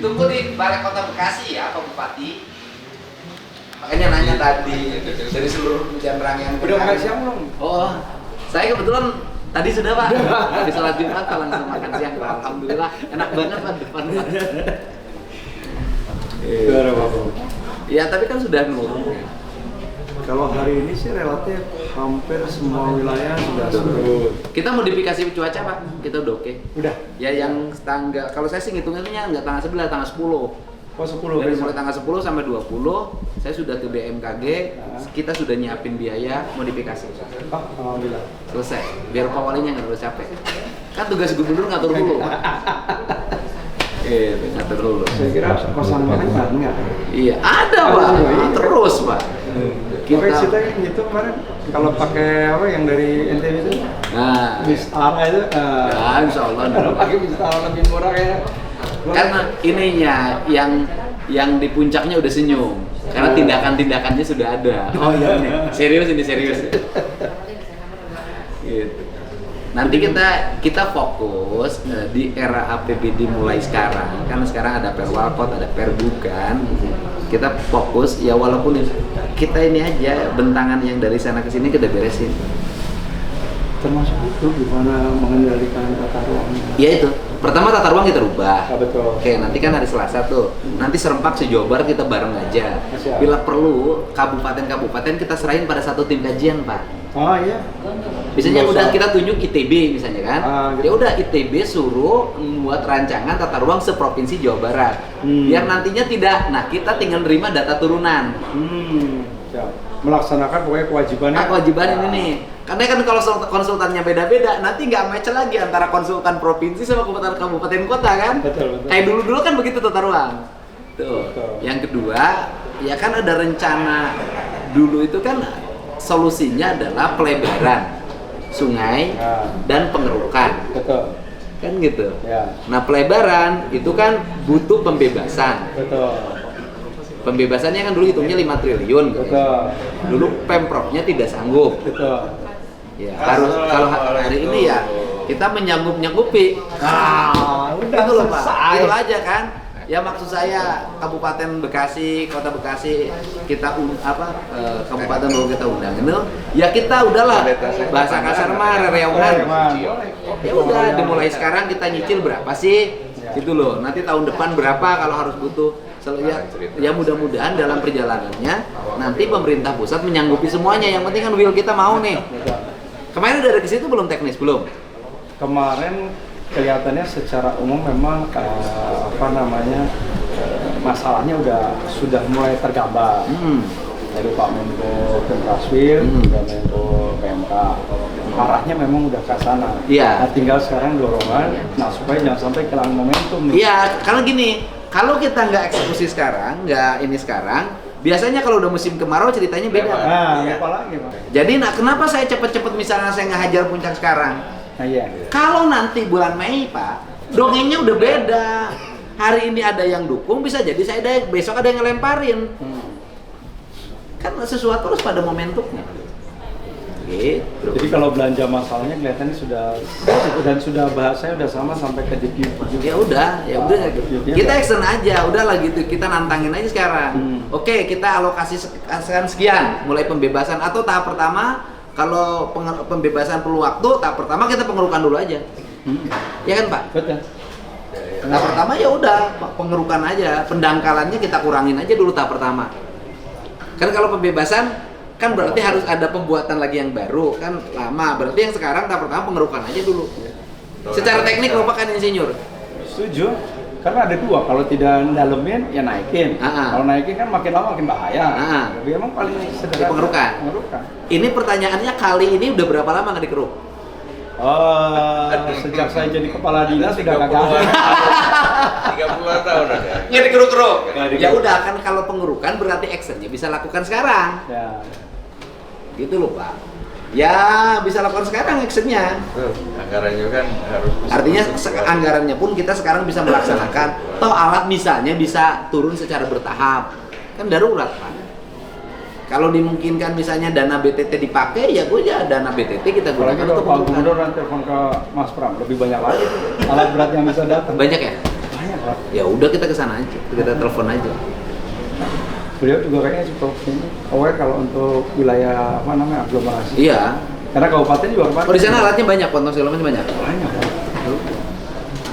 ditunggu di Balai Kota Bekasi ya, Pak Bupati. Makanya nanya tadi dari seluruh hujan rangkaian. Udah makan siang belum? Oh, saya kebetulan tadi sudah Pak. Di sholat Jumat Pak langsung makan siang Pak. Alhamdulillah enak banget Pak depan Pak. Gimana Bapak? Ya tapi kan sudah nurun. Kalau hari ini sih relatif hampir semua wilayah sudah surut. Kita modifikasi cuaca Pak, kita udah oke. Udah? Ya yang tanggal, kalau saya sih ngitungnya nggak tanggal 11, tanggal 10. Oh 10 Dari besok. mulai tanggal 10 sampai 20, saya sudah ke BMKG, kita sudah nyiapin biaya modifikasi. Oh, alhamdulillah. Selesai, biar Pak Walinya nggak terlalu capek. Kan tugas gubernur ngatur dulu Pak. Ngatur dulu. Saya kira kosan makan enggak? Iya, ada Pak, terus Pak. Kita gitu kemarin kalau pakai apa yang dari NTB itu Nah, Bistara itu ya insya Allah. kalau pakai Bistara lebih murah ya. Karena ininya yang di puncaknya udah senyum. Karena tindakan-tindakannya sudah ada. Oh iya nih. Serius ini serius. Gitu. Nanti kita fokus di era APBD mulai sekarang. Kan sekarang ada Perwalkot, ada Perbukan. Kita fokus ya walaupun kita ini aja bentangan yang dari sana ke sini kita beresin. Termasuk itu gimana mengendalikan tata ruangnya. Ya itu. Pertama tata ruang kita rubah. Ah, betul. Oke, nanti kan hari Selasa tuh. Nanti serempak se-Jawa Barat kita bareng aja. Siap. Bila perlu kabupaten-kabupaten kita serahin pada satu tim kajian, Pak. Oh iya. Misalnya Nggak udah usah. kita tunjuk ITB misalnya kan. Gitu. Ya udah ITB suruh membuat rancangan tata ruang seprovinsi Jawa Barat. Biar nantinya tidak. Nah, kita tinggal nerima data turunan. Siap. Melaksanakan pokoknya kewajibannya. Kewajiban ini nih. Karena kan kalau konsultannya beda-beda, nanti nggak match lagi antara konsultan provinsi sama kabupaten kota kan? Betul. Kayak dulu kan begitu tata ruang. Tuh. Betul. Yang kedua, ya kan ada rencana dulu itu kan solusinya adalah pelebaran sungai dan pengerukan. Betul. Kan gitu. Ya. Nah, pelebaran itu kan butuh pembebasan. Betul. Pembebasannya kan dulu hitungnya 5 triliun gitu. Betul. Dulu Pemprov-nya tidak sanggup. Betul. Ya, harus kalau hari ini ya kita menyanggup-nyanggupi. Udah Itu loh Pak. selesai. Itu aja kan. Ya maksud saya Kabupaten Bekasi, Kota Bekasi kita Kabupaten baru kita undang itu. Ya kita udahlah bahasa kasar mah rereungan. Ya udah dimulai sekarang kita nyicil berapa sih? Gitu loh. Nanti tahun depan berapa kalau harus butuh. Ya mudah-mudahan dalam perjalanannya nanti pemerintah pusat menyanggupi semuanya. Yang penting kan will kita mau nih. Kemarin udah ada ke situ belum teknis belum? Kemarin kelihatannya secara umum memang masalahnya sudah mulai tergambar. Dari Pak Menko Pempraswil, dan Menko PMK, arahnya memang udah ke sana. Iya. Nah, tinggal sekarang dorongan, supaya jangan sampai kehilangan momentum. Iya, karena gini, kalau kita nggak eksekusi sekarang, nggak ini sekarang, biasanya kalau udah musim kemarau ceritanya beda. Nah, apa lagi Pak? Jadi, kenapa saya cepet-cepet misalnya saya ngehajar puncak sekarang? Nah iya. Kalau nanti bulan Mei Pak, dongengnya udah beda. Hari ini ada yang dukung, bisa jadi besok ada yang ngelemparin. Kan sesuatu harus pada momentumnya. Gitu. Jadi kalau belanja masalahnya kelihatannya sudah bahasanya udah sama sampai ke DPU. Ya udah. Kita action aja, udahlah gitu. Kita nantangin aja sekarang. Oke, kita alokasi sekian, mulai pembebasan atau tahap pertama. Kalau pembebasan perlu waktu, tahap pertama kita pengerukan dulu aja. Ya kan Pak? Betul. Tahap pertama ya udah pengerukan aja, pendangkalannya kita kurangin aja dulu tahap pertama. Kan kalau pembebasan kan berarti harus ada pembuatan lagi yang baru, kan lama. Berarti yang sekarang tahap pertama pengerukan aja dulu. Secara teknik Bapak kan insinyur. Setuju. Karena ada dua, kalau tidak dalemin ya naikin. Kalau naikin kan makin lama makin bahaya. Jadi emang paling sederhana pengerukan. Ini pertanyaannya kali ini udah berapa lama nggak dikeruk? Sejak saya jadi kepala dinas sudah kagak. 30 tahun ada. Nggak dikeruk-keruk. Ya udah kan kalau pengerukan berarti actionnya bisa lakukan sekarang. Ya. Gitu loh Pak. Ya bisa lakukan sekarang actionnya. Anggarannya kan harus. Artinya anggarannya pun kita sekarang bisa melaksanakan. Toh alat misalnya bisa turun secara bertahap. Kan darurat Pak. Kalau dimungkinkan misalnya dana BTT dipakai, ya gue ya dana BTT kita gunakan untuk Pak Gubernur nanti telepon ke Mas Pram, lebih banyak lagi alat berat yang bisa datang. Banyak ya? Banyak. Ya udah kita ke sana aja, kita telepon aja. Beliau juga kayaknya cukup ini aware kalau untuk wilayah apa namanya aglomerasi. Iya. Karena kabupaten juga kabupaten. Oh di sana alatnya banyak, potong segala macam banyak. Banyak. Pak.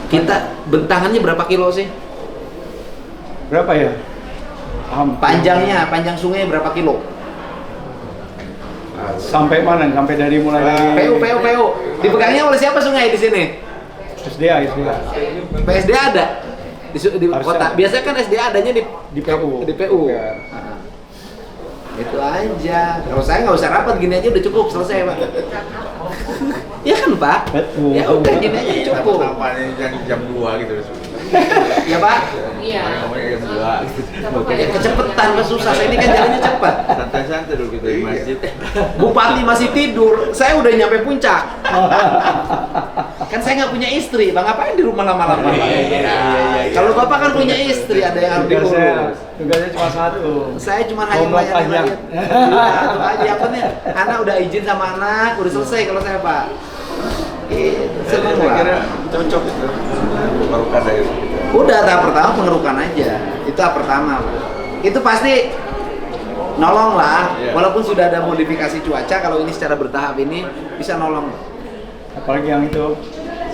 Kita bentangannya berapa kilo sih? Berapa ya? Panjang sungai berapa kilo? Sampai mana? Sampai dari mulai dari PU. Dipegangnya oleh siapa sungai di sini? SDA. PSDA ada di Harusnya kota. ada. Biasanya kan SDA adanya Di PU. Di PU. Ya. Nah, itu aja. Kalau saya nggak usah rapat, gini aja udah cukup, selesai Pak. Ya kan Pak? Betul. Ya udah gini aja cukup. Namanya jam 2 gitu. Ya Pak? Iya. Namanya jam 2 gitu. Ya kecepetan Pak, susah. Saya ini kan jalannya cepat. Santai-santai dulu kita di masjid. Bupati masih tidur, saya udah nyampe puncak. Kan saya nggak punya istri, Bang, ngapain di rumah lama-lama? Kalau Bapak kan punya istri, ada yang harus diurus. Tugasnya cuma satu. Saya cuma hanya Komplek melayani pajak. rakyat. Itu aja yang penting. Anak udah izin sama anak, udah selesai kalau saya Pak. Saya kira cocok itu. Baru ada itu. Udah tahap pertama pengerukan aja. Itu tahap pertama. Itu pasti nolong lah. Iya. Walaupun sudah ada modifikasi cuaca, kalau ini secara bertahap ini bisa nolong. Apalagi yang itu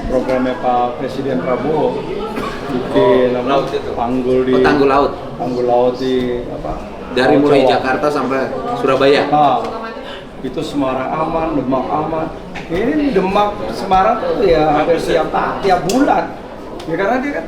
programnya Pak Presiden Prabowo bikin apa, laut itu. tanggul Tanggul laut di apa? dari Laut mulai Jawa. Jakarta sampai Surabaya. Nah, itu Semarang aman, Demak aman. Ini Demak Semarang tuh ya hampir tiap bulan. Ya karena dia kan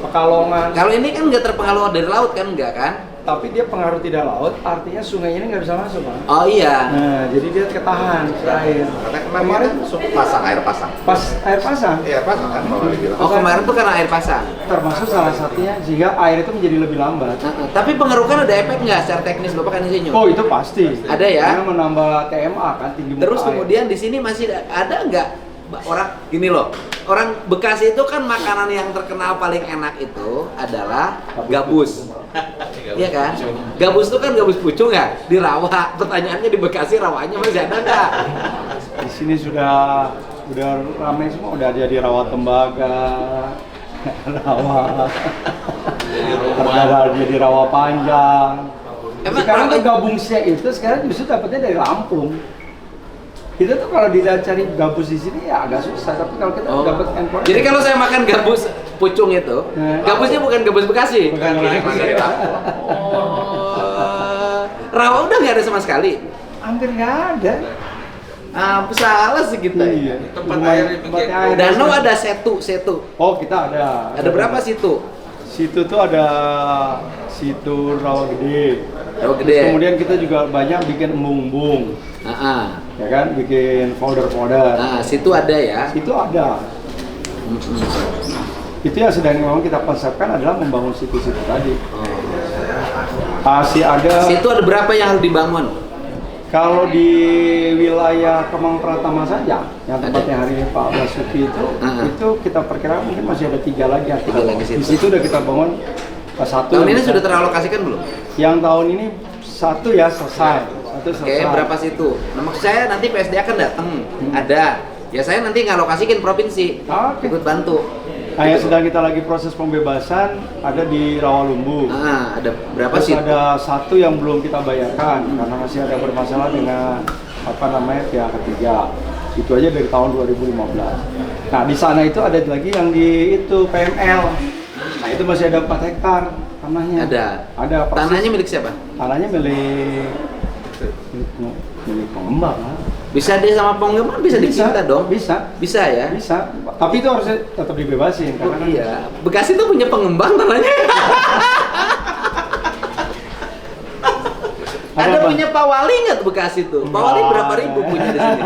Pekalongan. Kalau ini kan nggak terpengaruh dari laut kan, enggak kan? Tapi dia pengaruh tidak laut, artinya sungai ini nggak bisa masuk, Pak. Oh iya. Nah, jadi dia ketahan air. Kemarin pasang air pasang. Pas air pasang, Iya pasang kan kalau dibilang. Oh kemarin tuh karena air pasang. termasuk salah satunya sehingga air itu menjadi lebih lambat. Tapi pengerukan ada efek nggak secara teknis Bapak kan insinyur? Oh itu pasti. Ada ya? Karena menambah TMA kan tinggi muka Terus air. kemudian di sini masih ada nggak orang gini loh, orang Bekasi itu kan makanan yang terkenal paling enak itu adalah gabus. Iya kan? Gabus itu kan gabus pucung ya, di rawa. Pertanyaannya di Bekasi rawanya masih ada nggak? Di sini udah ramai semua, udah jadi rawa tembaga, rawa, jadi rawa panjang. Emang Sekarang rawa- tuh gabusnya itu sekarang justru dapatnya dari Lampung. Kita tuh kalau cari gabus di sini ya agak susah, tapi kalau kita Oh. dapat impor. Jadi kalau saya makan gabus pucung itu, gabusnya bukan gabus Bekasi. Bukan dari Lampung. Oh, rawa udah nggak ada sama sekali. Hampir nggak ada. Salah sih kita. Iya. Tempat air di Tempat pinggir. air. Danau ada setu. Oh kita ada. Ada berapa situ? Situ tuh ada situ rawa gede. Rawa Terus gede. kemudian kita juga banyak bikin embung-embung, ya kan, bikin powder-powder. Nah, situ ada ya. Itu ada. Itu yang sedang memang kita konsepkan adalah membangun situ-situ tadi. Masih ada. Situ ada berapa yang harus dibangun? Kalau di wilayah Kemang Pratama saja, yang tempatnya hari ini Pak Basuki itu kita perkirakan mungkin masih ada 3 lagi. Tiga lagi situ. Di situ udah kita bangun satu. Tahun ini sudah teralokasikan belum? Yang tahun ini satu ya selesai. Satu selesai. Oke, berapa situ? Nah, maksud saya nanti PSD akan datang. Ada. Ya saya nanti ngalokasikin provinsi. Oke. Ikut bantu. Nah, yang sedang kita lagi proses pembebasan ada di Rawalumbu. Ada berapa Terus sih? ada satu yang belum kita bayarkan karena masih ada bermasalah dengan apa namanya pihak ketiga. Itu aja dari tahun 2015. Nah di sana itu ada lagi yang di itu PML. Nah itu masih ada 4 hektar tanahnya. Ada. Persis. Tanahnya milik siapa? Tanahnya milik pengembang. Lah. Bisa dia sama pengembang bisa dipinta dong. Bisa. Bisa ya? Bisa. Tapi itu harus tetap dibebasin Oh, karena kan iya. Bekasi tuh punya pengembang tanahnya. Ada Bang? punya Pak Wali nggak tuh Bekasi tuh? Pak Wali berapa ribu punya di sini?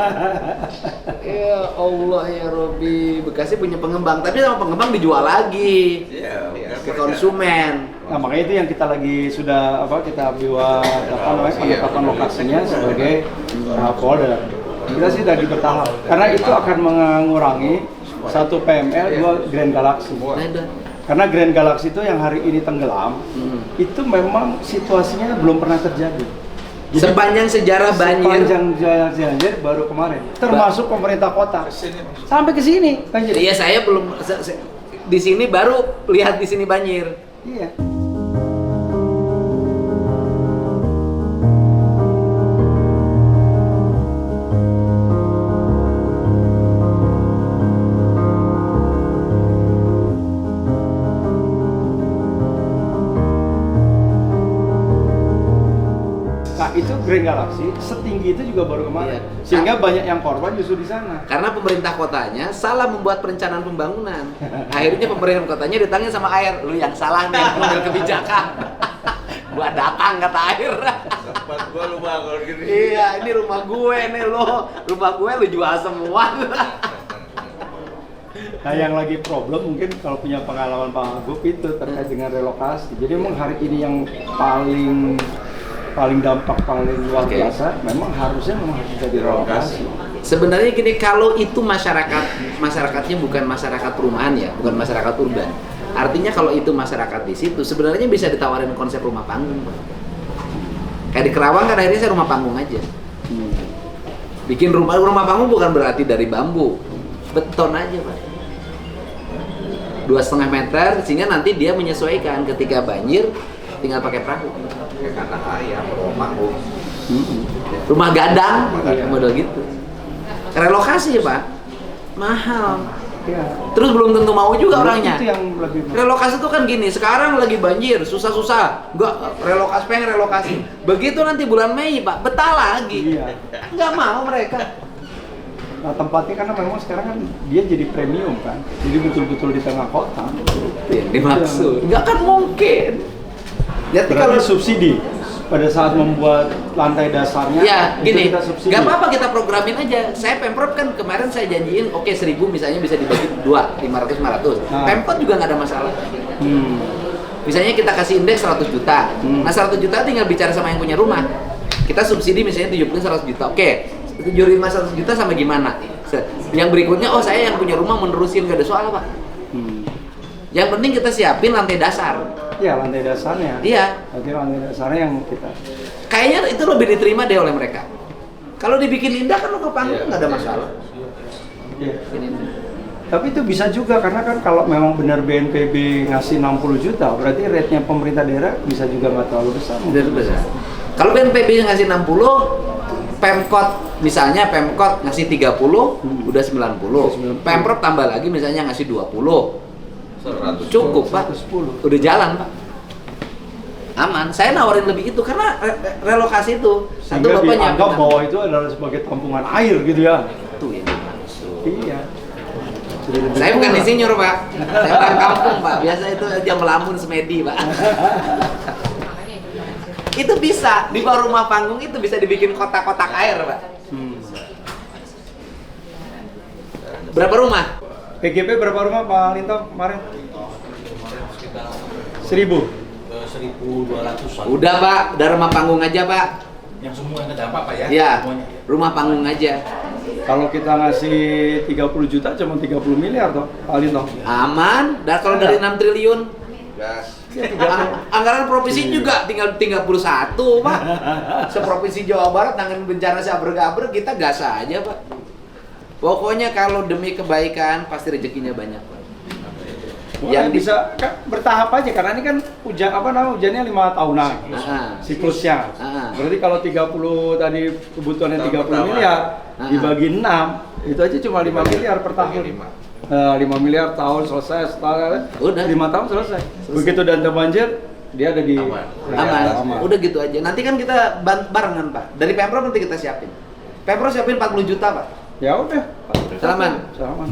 Ya Allah ya Robi, Bekasi punya pengembang, tapi sama pengembang dijual lagi Iya, ke konsumen. Nah makanya itu yang kita lagi sudah kita buat apa namanya penetapan lokasinya sebagai folder. Kita sih dari bertahap karena itu akan mengurangi satu PML, 2 Grand Galaxy. Nah, udah. Karena Grand Galaxy itu yang hari ini tenggelam, itu memang situasinya belum pernah terjadi. Jadi, Sepanjang sejarah banjir. sepanjang banjir baru kemarin, termasuk pemerintah kota sampai ke sini banjir. Iya saya belum di sini baru lihat di sini banjir. Iya. Nah itu Grand Galaxy setinggi itu juga baru kemarin, Iya. sehingga banyak yang korban justru di sana. Karena pemerintah kotanya salah membuat perencanaan pembangunan. Akhirnya pemerintah kotanya ditanya sama air, lu yang salah nih mengambil kebijakan. Gua datang kata air. Tempat gua lu bangun gini. Iya, ini rumah gue nih lo. Rumah gue lu jual semua. Nah yang lagi problem mungkin kalau punya pengalaman Pak Agup itu terkait dengan relokasi. Jadi memang hari ini yang paling dampak paling luar Oke. biasa, memang harus bisa direlokasi. Sebenarnya gini, kalau itu masyarakatnya bukan masyarakat perumahan ya, bukan masyarakat urban. Artinya kalau itu masyarakat di situ, sebenarnya bisa ditawarin konsep rumah panggung, Pak. Kayak di Kerawang kan akhirnya saya rumah panggung aja. Bikin rumah panggung bukan berarti dari bambu, beton aja, Pak. 2,5 meter, sehingga nanti dia menyesuaikan ketika banjir, tinggal pakai perahu. Kayak kandang ayam, rumah panggung. Rumah gadang, Iya. model gitu. Relokasi, Pak, mahal. Ya. Terus belum tentu mau juga orangnya. Itu yang lebih Relokasi itu kan gini, sekarang lagi banjir, susah-susah. Enggak, pengen relokasi. Begitu nanti bulan Mei, Pak, betah lagi. Iya. Enggak mau mereka. Nah tempatnya karena memang sekarang kan dia jadi premium kan, jadi betul-betul di tengah kota. Itu yang dimaksud. Enggak kan mungkin. Jadi Berarti kalau subsidi pada saat membuat lantai dasarnya, ya itu gini, kita subsidi. nggak apa-apa kita programin aja. Saya Pemprov kan kemarin saya janjiin, oke 1.000 misalnya bisa dibagi 2, 500, 500. Nah. Pemkot juga nggak ada masalah. Hmm. Misalnya kita kasih indeks 100 juta. Nah 100 juta tinggal bicara sama yang punya rumah. Kita subsidi misalnya 70 100 juta. Oke, 75 100 juta sama gimana? Yang berikutnya, oh saya yang punya rumah menerusin, nggak ada soal, Pak. Yang penting kita siapin lantai dasar. Ya lantai dasarnya. Iya. Berarti lantai dasarnya yang kita. Kayaknya itu lebih diterima deh oleh mereka. Kalau dibikin indah kan lo ke panggung nggak ada masalah. Iya. Tapi itu bisa juga karena kan kalau memang benar BNPB ngasih 60 juta, berarti rate-nya pemerintah daerah bisa juga nggak terlalu besar. Besar. Kalau BNPB ngasih 60, Pemkot misalnya Pemkot ngasih 30, udah 90. Pemprov tambah lagi misalnya ngasih 20. 100. Cukup, Pak. 110. Udah jalan, Pak. Aman. Saya nawarin lebih itu karena relokasi itu. Satu Sehingga bapak dianggap nyiapin bahwa itu adalah sebagai tampungan air gitu ya. itu yang dimaksud. Iya. Jadi lebih Saya bukan murah. insinyur, Pak. Saya orang kampung, Pak. Biasa itu jam melamun semedi, Pak. Itu bisa di bawah rumah panggung itu bisa dibikin kotak-kotak air, Pak. Berapa rumah? PGP berapa rumah Pak Linto kemarin? 1.000. 1.200-an. Udah, Pak. Udah rumah panggung aja, Pak. Yang semua yang terdampak Pak ya? Iya. Semuanya. Rumah panggung aja. Kalau kita ngasih 30 juta cuma 30 miliar toh, Pak Linto. Aman. Dan kalau dari 6 triliun Gas. anggaran provinsi juga tinggal 31, Pak. Seprovinsi Jawa Barat tangani bencana seabrek-abrek kita gas aja, Pak. Pokoknya kalau demi kebaikan pasti rezekinya banyak, Pak. Yang di- bisa kan bertahap aja karena ini kan hujannya 5 tahunan siklusnya. Berarti kalau 30 tadi kebutuhannya Tahun 30 pertama. miliar dibagi 6 itu aja cuma 5 miliar per tahun. 5 miliar tahun selesai, setelah Udah. 5 tahun selesai. Begitu dana banjir dia ada di Aman. Aman. Udah gitu aja. Nanti kan kita barengan, Pak. Dari Pemprov nanti kita siapin. Pemprov siapin 40 juta, Pak. Ya udah. Salaman. Salaman.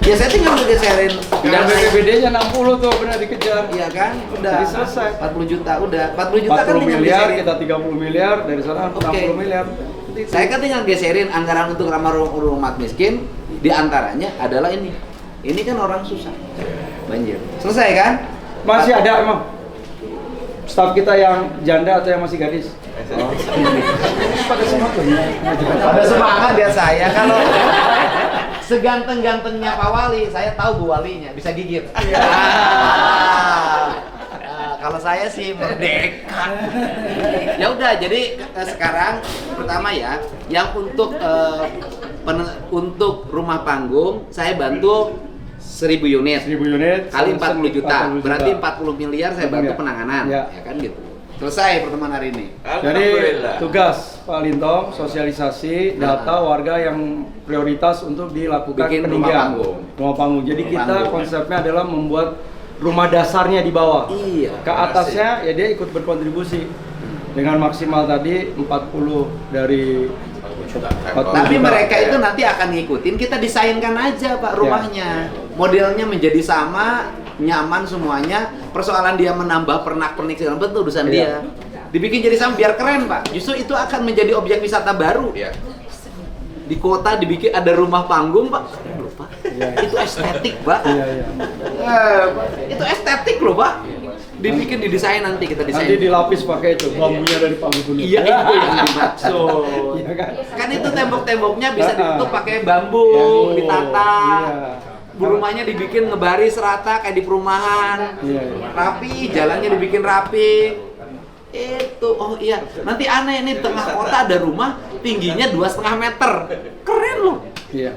Ya saya tinggal geserin Dan BPBD-nya 60 tuh benar dikejar. Iya kan? Udah. Jadi selesai. 40 juta udah. 40 juta kan 40 tinggal miliar, geserin. kita 30 miliar, dari sana 60 miliar. Saya kan tinggal geserin anggaran untuk ramah umat miskin, di antaranya adalah ini. Ini kan orang susah. Banjir. Selesai kan? Masih ada emang? Staf kita yang janda atau yang masih gadis? Pada semangat loh ya. Pada semangat dia saya kalau seganteng-gantengnya Pak Wali, saya tahu Bu Walinya bisa gigit. Kalau saya sih merdeka. Ya udah, jadi sekarang pertama ya, yang untuk rumah panggung saya bantu 1.000 unit. 1.000 unit Kali 40 juta. 40 Berarti 40 miliar saya bantu Ya. penanganan. Ya. Ya kan gitu. Selesai pertemuan hari ini. Jadi tugas Pak Lintong sosialisasi data warga yang prioritas untuk dilakukan Bikin rumah peninggian. panggung. Rumah panggung. Jadi Rumah kita panggung. konsepnya adalah membuat rumah dasarnya di bawah. Iya. Ke atasnya ya dia ikut berkontribusi dengan maksimal tadi 40 dari 40 Tapi juta. mereka itu nanti akan ngikutin, kita desainkan aja Pak rumahnya. Modelnya menjadi sama, nyaman semuanya. Persoalan dia menambah pernak-pernik segala macam itu urusan Iya. dia. Dibikin jadi sama biar keren Pak. Justru itu akan menjadi objek wisata baru. Iya. Di kota dibikin ada rumah panggung Pak. Lupa. Iya. Itu estetik Pak. Iya, iya. Itu estetik loh Pak. Dibikin didesain nanti kita desain. Nanti dilapis pakai itu bambunya dari panggung. Iya itu yang dimaksud. Iya kan? Kan itu tembok-temboknya bisa ditutup pakai bambu, Iya. ditata. Iya. Rumahnya dibikin ngebaris rata kayak di perumahan. Iya, iya. Rapi, jalannya dibikin rapi. Itu, oh iya. Nanti aneh nih, tengah kota ada rumah tingginya 2,5 meter. Keren loh. Iya.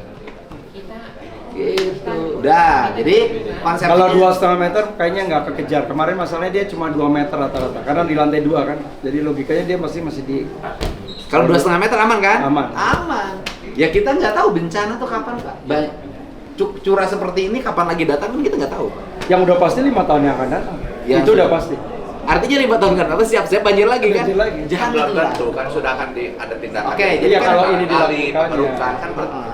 Gitu. Udah, jadi konsepnya Kalau 2,5 meter kayaknya nggak kekejar. Kemarin masalahnya dia cuma 2 meter rata-rata. Karena di lantai 2 kan. Jadi logikanya dia masih di. kalau 2,5 meter aman kan? Aman. Aman. Ya kita nggak tahu bencana tuh kapan Pak. Curah seperti ini kapan lagi datang kan kita nggak tahu. Yang udah pasti 5 tahun yang akan datang. Ya, Itu udah sudah. pasti. Artinya 5 tahun kan? Apa siap-siap banjir lagi kan? Banjir lagi. Jangan Belum gitu lah. tentu kan sudah akan ada tindakan. Oke, jadi Iya, kan kalau Pak, ini dilakukan, pengerukan ya. kan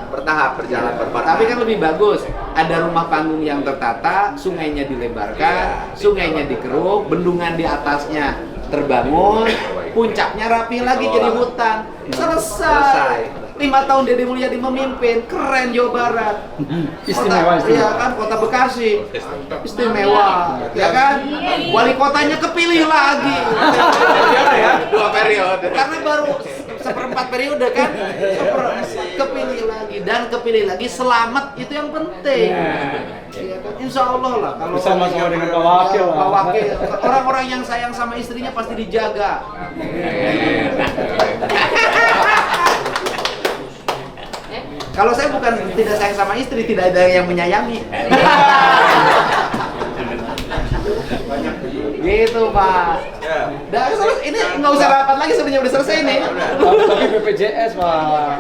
bertahap berjalan berbarengan. tapi kan lebih bagus ada rumah panggung yang tertata, sungainya dilebarkan, sungainya dikeruk, bendungan di atasnya terbangun, puncaknya rapi lagi jadi hutan. Selesai. 5 tahun Deddy Mulyadi memimpin, keren Jawa Barat. Istimewa, Kota, iya kan, Kota Bekasi. Istimewa, ya kan? Wali kotanya kepilih lagi. ya, 2 periode. Karena baru seperempat periode kan, kepilih lagi dan kepilih lagi selamat itu yang penting. Iya kan? Insya Allah lah kalau Bersama-sama dengan Pak Wakil lah. Pak Wakil, orang-orang yang sayang sama istrinya pasti dijaga. Kalau saya bukan tidak sayang sama istri, tidak ada yang menyayangi. Gitu Pak. Ya. Dah, ini nggak usah rapat lagi sebenarnya udah selesai nih. Tapi BPJS Pak.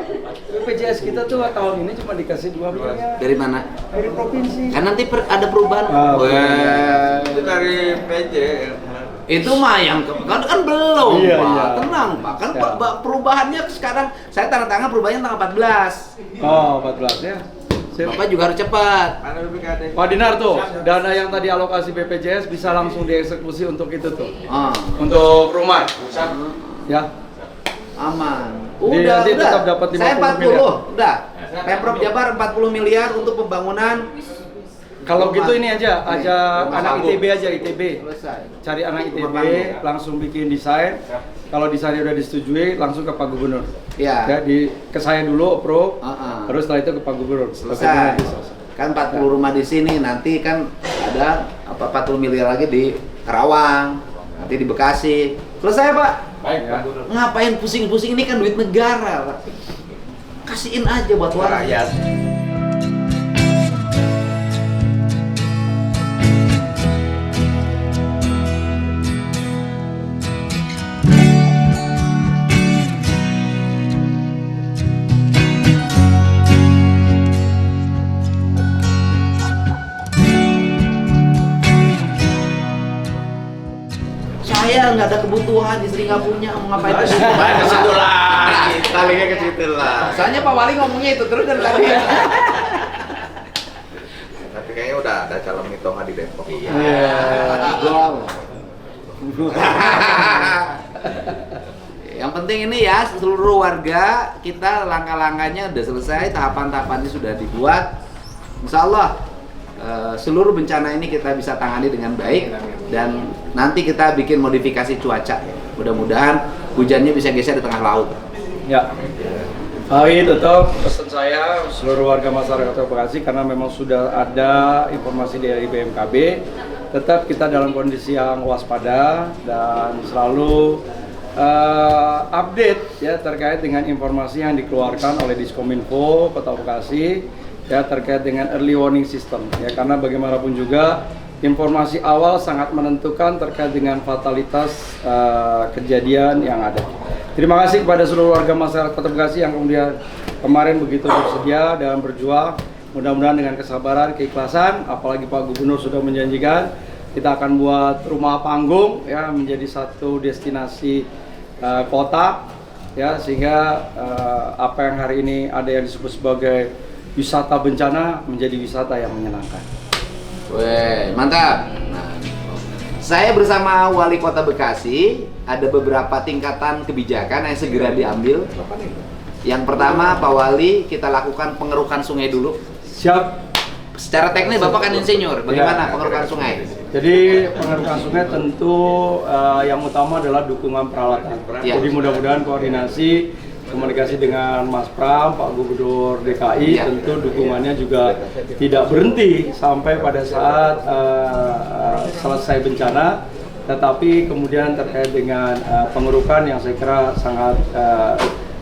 BPJS kita tuh tahun ini cuma dikasih 2 miliar Dari mana? dari provinsi. Kan nanti ada perubahan. Ah, Itu dari PJ. Itu mah yang kan belum Iya, Pak. iya. Tenang Pak. Kan Ya. perubahannya sekarang saya tanda tangan perubahannya tanggal 14. Oh, 14 ya. Sip. Bapak juga harus cepat. Mana BPKD? Pak Dinar tuh, dana yang tadi alokasi BPJS bisa langsung dieksekusi untuk itu tuh. Ah, Untuk rumah. Ya. aman. Jadi nanti tetap dapat 50 Saya 40. miliar. Udah. Pemprov Jabar 40 miliar untuk pembangunan. Kalau Rumah. gitu ini aja Rumah anak panggung. ITB aja ITB. Selesai. Cari anak ITB, Rumah panggung. langsung bikin desain. Kalau desainnya udah disetujui, langsung ke Pak Gubernur. Ya. Ya, ke saya dulu approve, terus setelah itu ke Pak Gubernur. Selesai. Kan 40 rumah di sini, nanti kan ada 40 miliar lagi di Karawang, nanti di Bekasi. Selesai Pak. Baik, Ya. Pak Gubernur. Ngapain pusing-pusing, ini kan duit negara Pak. Kasihin aja buat warga. Rakyat. Saya nggak ada kebutuhan, istri nggak punya, mau ngapain tuh? Baik ke situ lagi. Talinya ke situ lah. Soalnya Pak Wali ngomongnya itu terus dari tadi. Tapi kayaknya udah ada calon mitonga di Depok. Iya. Yang penting ini ya, seluruh warga kita langkah-langkahnya udah selesai, tahapan-tahapannya sudah dibuat. Insya Allah seluruh bencana ini kita bisa tangani dengan baik dan nanti kita bikin modifikasi cuaca. Mudah-mudahan hujannya bisa geser di tengah laut. Ya. Hari tetap pesan saya seluruh warga masyarakat Kota Bekasi, karena memang sudah ada informasi dari BMKB, tetap kita dalam kondisi yang waspada dan selalu update ya terkait dengan informasi yang dikeluarkan oleh Diskominfo Kota Bekasi ya terkait dengan early warning system ya, karena bagaimanapun juga informasi awal sangat menentukan terkait dengan fatalitas kejadian yang ada. Terima kasih kepada seluruh warga masyarakat Kota Bekasi yang kemudian kemarin begitu bersedia dan berjuang. Mudah-mudahan dengan kesabaran, keikhlasan, apalagi Pak Gubernur sudah menjanjikan kita akan buat rumah panggung ya menjadi satu destinasi kota ya, sehingga apa yang hari ini ada yang disebut sebagai wisata bencana menjadi wisata yang menyenangkan. Weh, mantap. Nah, saya bersama Wali Kota Bekasi ada beberapa tingkatan kebijakan yang segera diambil. Yang pertama, Pak Wali, kita lakukan pengerukan sungai dulu. Siap. Secara teknis Bapak kan insinyur, bagaimana pengerukan sungai? Jadi pengerukan sungai tentu yang utama adalah dukungan peralatan. Ya. Jadi mudah-mudahan koordinasi komunikasi dengan Mas Pram, Pak Gubernur DKI, Ya. tentu dukungannya juga tidak berhenti sampai pada saat selesai bencana, tetapi kemudian terkait dengan pengerukan yang saya kira sangat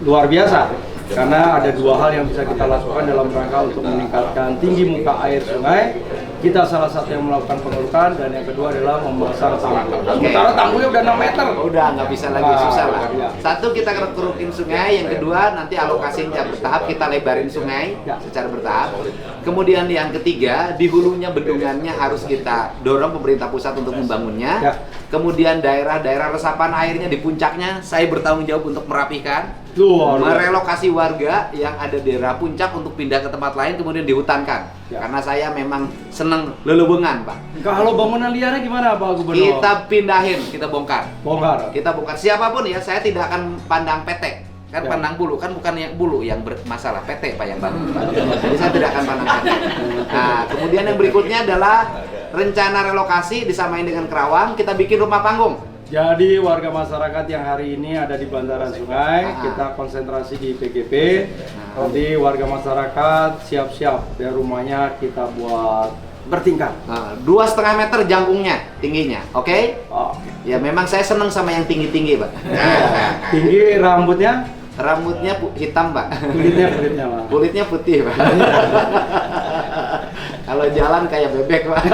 luar biasa, karena ada dua hal yang bisa kita lakukan dalam rangka untuk meningkatkan tinggi muka air sungai. Kita salah satu yang melakukan pengerukan, dan yang kedua adalah memasang tanggul. Sementara tanggulnya udah 6 meter. Udah nggak bisa lagi, susah lah. Ya. Satu, kita kerukin sungai. Yang kedua, nanti alokasinya bertahap, kita lebarin sungai Ya. secara bertahap. Kemudian yang ketiga, di hulunya bendungannya harus kita dorong pemerintah pusat untuk membangunnya. Ya. Kemudian daerah-daerah resapan airnya di puncaknya, saya bertanggung jawab untuk merapikan. Luar biasa. Merelokasi warga yang ada di daerah puncak untuk pindah ke tempat lain, kemudian dihutankan. Ya. Karena saya memang seneng lelewengan, Pak. Kalau bangunan liarnya gimana Pak Gubernur? Kita pindahin, kita bongkar. bongkar. Kita bongkar siapapun ya, saya tidak akan pandang PT. Kan Ya. pandang bulu, kan bukan yang bulu yang bermasalah, PT Pak yang bangun. Jadi saya tidak akan pandang PT. Nah, kemudian yang berikutnya adalah rencana relokasi disamain dengan Kerawang, kita bikin rumah panggung. Jadi warga masyarakat yang hari ini ada di bantaran sungai, kita konsentrasi di PGP. Nanti warga masyarakat siap-siap ya, rumahnya kita buat bertingkat. Nah, 2,5 meter jangkungnya, tingginya, oke? Oh. Ya memang saya seneng sama yang tinggi-tinggi, Pak. Tinggi, rambutnya, Rambutnya hitam, Pak. kulitnya Pak. Kulitnya putih, Pak. Kalau jalan kayak bebek, Pak.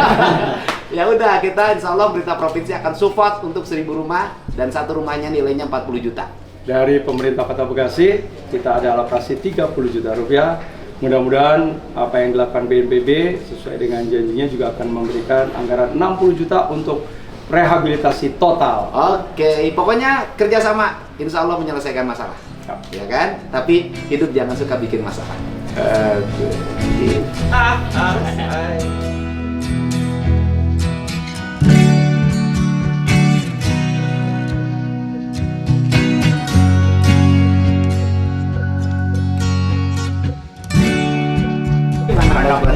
Ya udah, kita insya Allah pemerintah provinsi akan support untuk 1.000 rumah, dan satu rumahnya nilainya 40 juta. Dari pemerintah Kota Bekasi, kita ada alokasi 30 juta rupiah. Mudah-mudahan apa yang dilakukan BNPB sesuai dengan janjinya juga akan memberikan anggaran 60 juta untuk rehabilitasi total. Oke, pokoknya kerjasama, insya Allah menyelesaikan masalah. Ya kan? Tapi hidup jangan suka bikin masalah.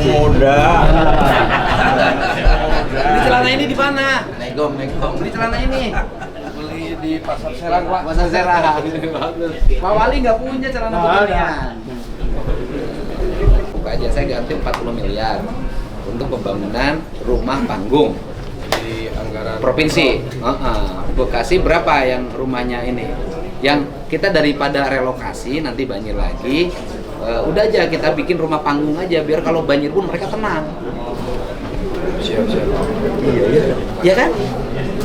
Muda. Ini celana ini di mana? Negom. Ini celana ini. Beli di Pasar Serang, Pak. Pasar Serang. Pak Wali nggak punya celana beginian. Buka aja, saya ganti 40 miliar untuk pembangunan rumah panggung Di anggaran provinsi. Bekasi berapa yang rumahnya ini? Yang kita daripada relokasi nanti banjir lagi, udah aja kita bikin rumah panggung aja, biar kalau banjir pun mereka tenang. siap. Iya. Ya kan?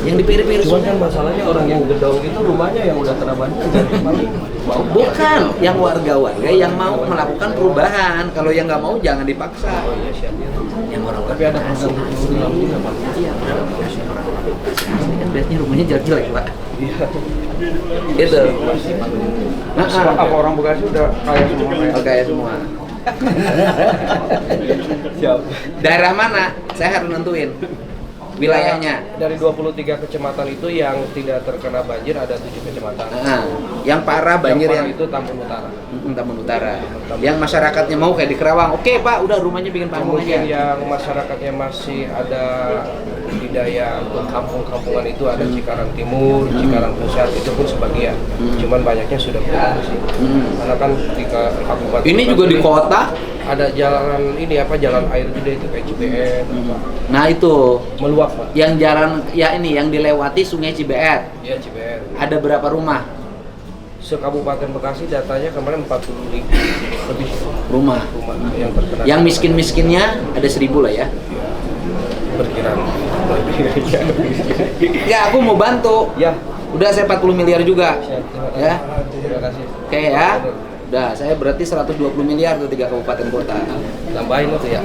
Yang di pinggir-pinggir Cuman sungai. kan masalahnya orang yang gedong itu rumahnya yang udah kena banjir jadi paling Bukan, yang warga-warga yang mau melakukan perubahan. Kalau yang nggak mau jangan dipaksa. Yang orang tapi ada program program juga Pak. Iya, ini kan biasanya rumahnya jelek-jelek, Pak. Iya. Gitu. Apa orang Bekasi udah kaya semua? Oke semua. Siap. Daerah mana? Saya harus nentuin. wilayahnya. Dari 23 kecamatan itu yang tidak terkena banjir ada 7 kecamatan. Nah, yang parah banjir parah yang itu Tambun Utara. Tambun Utara. Yang masyarakatnya mau kayak di Kerawang, oke Pak, udah rumahnya bikin panggung Kemudian aja. yang masyarakatnya masih ada di daya untuk kampung-kampungan itu ada Cikarang Timur, Cikarang Pusat itu pun sebagian. Cuman banyaknya sudah pulang sih. Karena kan di kabupaten Ini juga di kota. ada jalan ini apa jalan air juga itu kayak CBN Nah itu meluap Pak. yang jalan ya ini yang dilewati Sungai Cibeet. Iya CBN. Ada berapa rumah? Se-Kabupaten Bekasi datanya kemarin 40.000 lebih Rumah. rumah yang terkena. Yang miskin-miskinnya ada 1.000 lah ya. berkiraan. Ya aku mau bantu. Ya, Udah saya 40 miliar juga. siap. Terima kasih. Ya. Terima kasih. Oke ya. Udah, saya berarti 120 miliar ke 3 kabupaten kota. Tambahin itu ya.